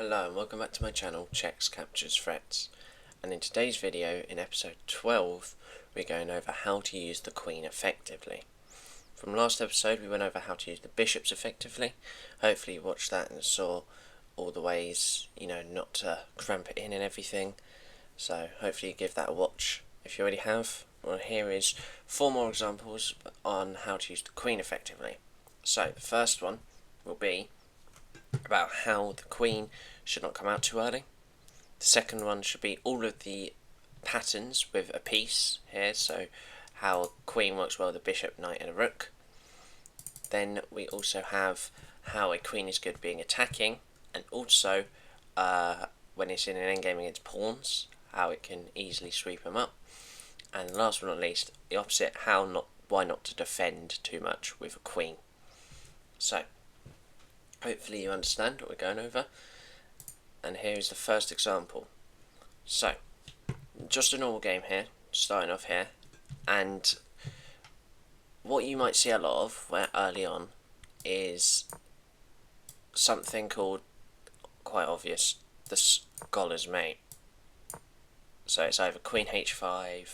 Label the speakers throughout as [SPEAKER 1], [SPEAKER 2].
[SPEAKER 1] Hello and welcome back to my channel, Checks Captures Threats, and in today's video, in episode 12, we're going over how to use the queen effectively. From last episode we went over how to use the bishops effectively. Hopefully you watched that and saw all the ways, not to cramp it in and everything, so hopefully you give that a watch. If you already have, well, here is 4 more examples on how to use the queen effectively. So the first one will be about how the queen should not come out too early. The second one should be all of the patterns with a piece here, so how a queen works well with a bishop, knight and a rook. Then we also have how a queen is good being attacking, and also when it's in an endgame against pawns, how it can easily sweep them up. And last but not least, the opposite, why not to defend too much with a queen. So hopefully you understand what we're going over, and here is the first example. So, just a normal game here, starting off here, and what you might see a lot of where early on is something called, quite obvious, the scholar's mate. So it's either queen h5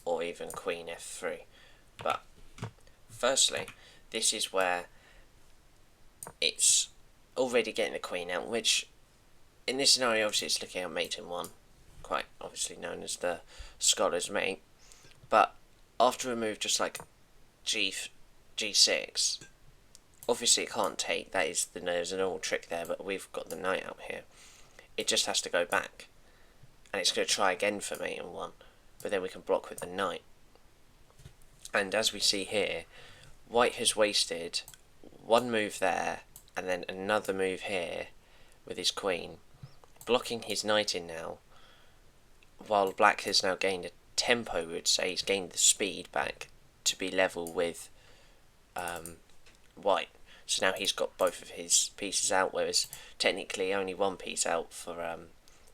[SPEAKER 1] or even queen f3. But firstly, this is where it's already getting the queen out, which in this scenario obviously it's looking at mate in 1, quite obviously known as the scholar's mate. But after a move just like g6, obviously it can't take, there's a normal trick there, but we've got the knight out here. It just has to go back, and it's going to try again for mate in 1, but then we can block with the knight. And as we see here, white has wasted one move there and then another move here with his queen, blocking his knight in now, while black has now gained a tempo. We would say he's gained the speed back to be level with white. So now he's got both of his pieces out, whereas technically only one piece out for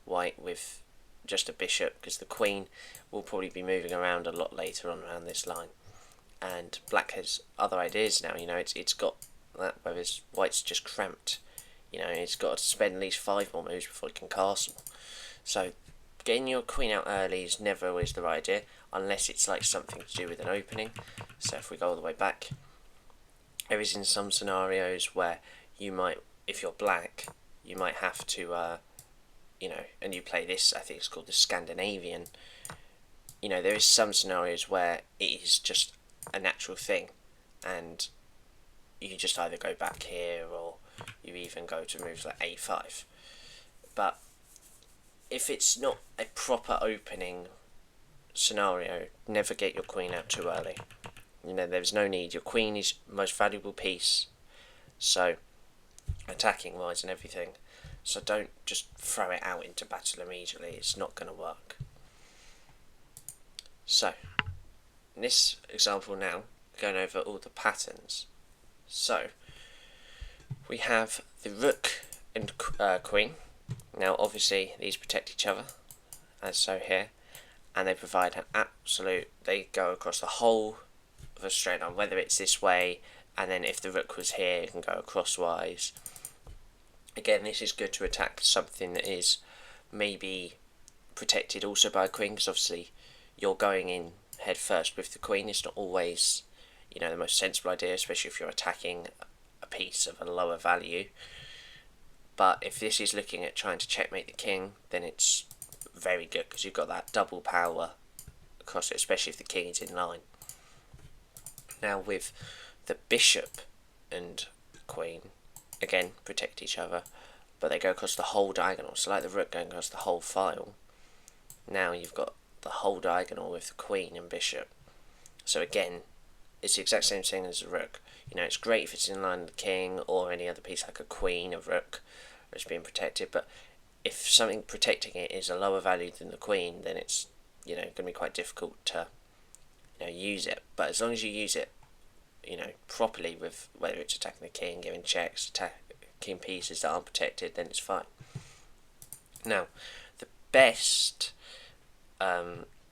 [SPEAKER 1] white with just a bishop, because the queen will probably be moving around a lot later on around this line. And black has other ideas now, it's got that, whereas white's just cramped. It's got to spend at least 5 more moves before it can castle. So getting your queen out early is never always the right idea, unless it's like something to do with an opening. So if we go all the way back, there is in some scenarios where you might, if you're black, you might have to, and you play this, I think it's called the Scandinavian. There is some scenarios where it is just a natural thing, and you just either go back here or you even go to moves like a5. But if it's not a proper opening scenario, never get your queen out too early. There's no need. Your queen is the most valuable piece, so attacking wise and everything, so don't just throw it out into battle immediately. It's not going to work. So in this example now, going over all the patterns. So we have the rook and queen. Now obviously these protect each other, as so here, and they provide an absolute, they go across the whole of a straight line, whether it's this way, and then if the rook was here it can go crosswise. Again, this is good to attack something that is maybe protected also by a queen, because obviously you're going in head first with the queen. It's not always the most sensible idea, especially if you're attacking a piece of a lower value. But if this is looking at trying to checkmate the king, then it's very good, because you've got that double power across it, especially if the king is in line. Now with the bishop and queen, again protect each other, but they go across the whole diagonal, so like the rook going across the whole file. Now you've got the whole diagonal with the queen and bishop. So again, it's the exact same thing as the rook. It's great if it's in line with the king or any other piece like a queen, a rook, or it's being protected, but if something protecting it is a lower value than the queen, then it's going to be quite difficult to use it. But as long as you use it properly, with whether it's attacking the king, giving checks, attacking pieces that aren't protected, then it's fine. Now the best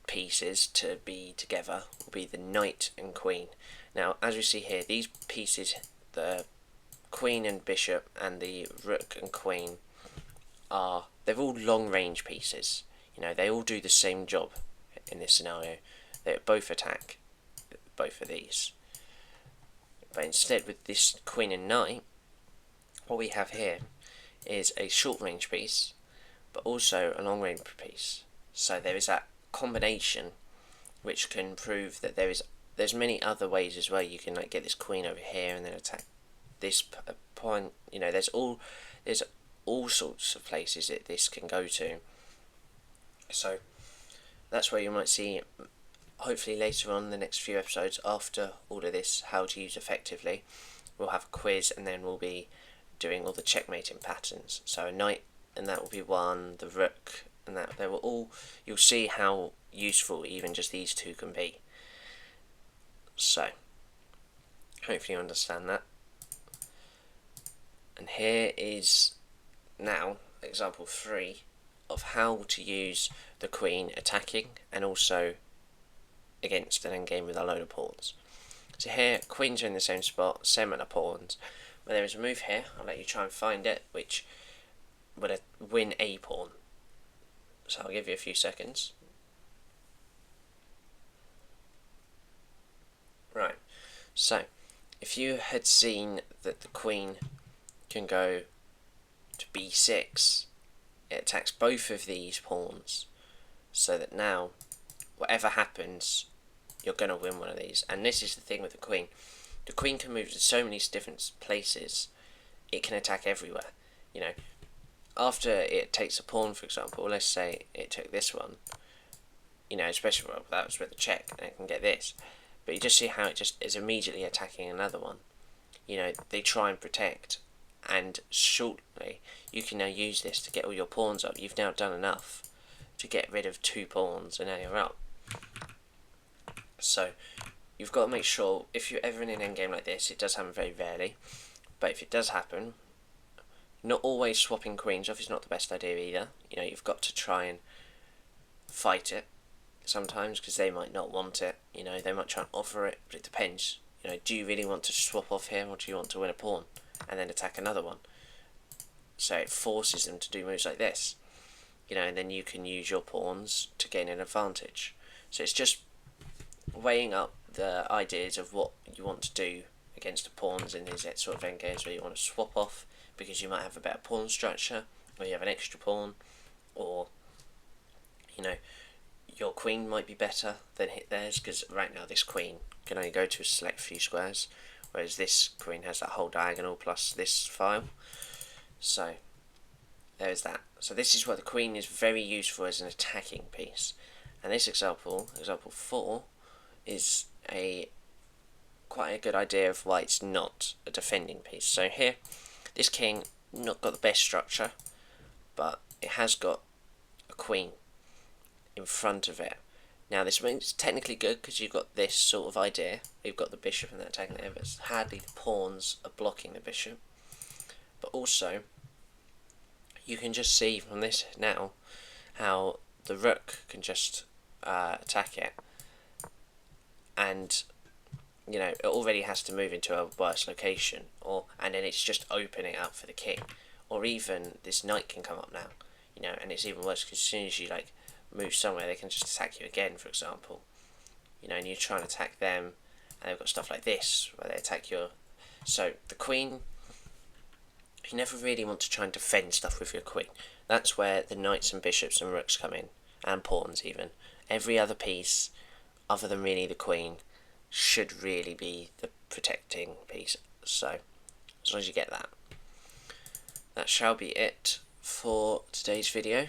[SPEAKER 1] pieces to be together will be the knight and queen. Now as we see here, these pieces, the queen and bishop and the rook and queen, they're all long range pieces. You know, they all do the same job in this scenario. They both attack both of these. But instead, with this queen and knight, what we have here is a short range piece, but also a long range piece. So there is that combination which can prove that there's many other ways as well. You can like get this queen over here and then attack this point. You know, there's all sorts of places that this can go to. So that's where you might see, hopefully later on in the next few episodes, after all of this, how to use effectively, we'll have a quiz, and then we'll be doing all the checkmating patterns. So a knight, and that will be one, the rook, and that they will all, you'll see how useful even just these two can be. So hopefully you understand that. And here is now example 3 of how to use the queen attacking and also against an endgame with a load of pawns. So here, queens are in the same spot, same amount of pawns, but there is a move here, I'll let you try and find it, which would win a pawn. So I'll give you a few seconds. Right, so if you had seen that the queen can go to b6, it attacks both of these pawns, so that now whatever happens, you're going to win one of these. And this is the thing with the queen. The queen can move to so many different places, it can attack everywhere. You know, after it takes a pawn, for example, let's say it took this one, you know, especially, well, that was with the check, and it can get this. But you just see how it just is immediately attacking another one. You know, they try and protect, and shortly you can now use this to get all your pawns up. You've now done enough to get rid of 2 pawns, and now you're up. So you've got to make sure, if you're ever in an endgame like this, it does happen very rarely, but if it does happen, not always swapping queens off is not the best idea either. You know, you've got to try and fight it sometimes, because they might not want it. You know, they might try and offer it, but it depends. You know, do you really want to swap off here, or do you want to win a pawn and then attack another one? So it forces them to do moves like this. You know, and then you can use your pawns to gain an advantage. So it's just weighing up the ideas of what you want to do against the pawns in these sort of endgames where you want to swap off because you might have a better pawn structure, or you have an extra pawn, or, you know, your queen might be better than hit theirs, because right now this queen can only go to a select few squares, whereas this queen has that whole diagonal plus this file. So there's that. So this is where the queen is very useful as an attacking piece. And this example 4, is quite a good idea of why it's not a defending piece. So here, this king not got the best structure, but it has got a queen in front of it. Now this means technically good because you've got this sort of idea. You've got the bishop and that attacking there, but hardly the pawns are blocking the bishop. But also, you can just see from this now how the rook can just attack it, and you know it already has to move into a worse location, and then it's just opening up for the king. Or even this knight can come up now, you know, and it's even worse because as soon as you like move somewhere, they can just attack you again, for example. You know, and you try and attack them, and they've got stuff like this where they attack your. So the queen, you never really want to try and defend stuff with your queen. That's where the knights and bishops and rooks come in, and pawns even. Every other piece, other than really the queen, should really be the protecting piece. So, as long as you get that. That shall be it for today's video.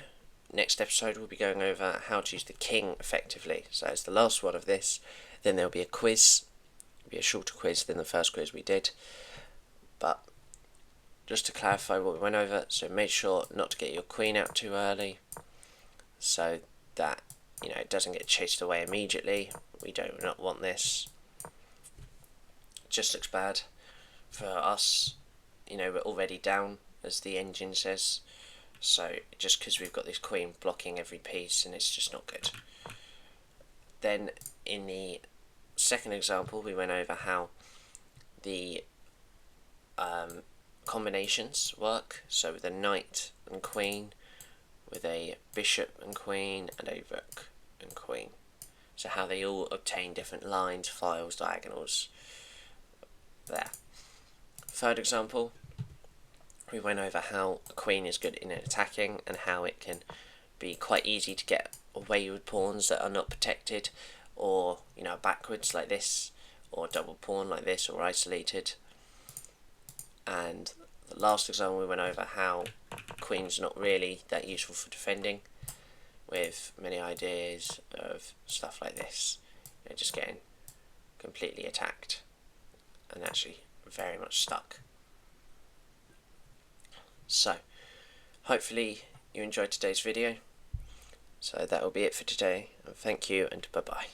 [SPEAKER 1] Next episode we'll be going over how to use the king effectively. So it's the last one of this. Then there'll be a quiz. It'll be a shorter quiz than the first quiz we did. But just to clarify what we went over, so make sure not to get your queen out too early, so that you know it doesn't get chased away immediately. We do not want this. It just looks bad for us. You know, we're already down, as the engine says. So just because we've got this queen blocking every piece, and it's just not good. Then in the second example, we went over how the combinations work. So with the knight and queen, with a bishop and queen and a rook and queen. So how they all obtain different lines, files, diagonals. There. Third example, we went over how a queen is good in attacking and how it can be quite easy to get away with pawns that are not protected, or backwards like this, or double pawn like this, or isolated. And the last example, we went over how queen's not really that useful for defending, with many ideas of stuff like this, just getting completely attacked and actually very much stuck. So hopefully you enjoyed today's video. So that will be it for today, and thank you and bye bye.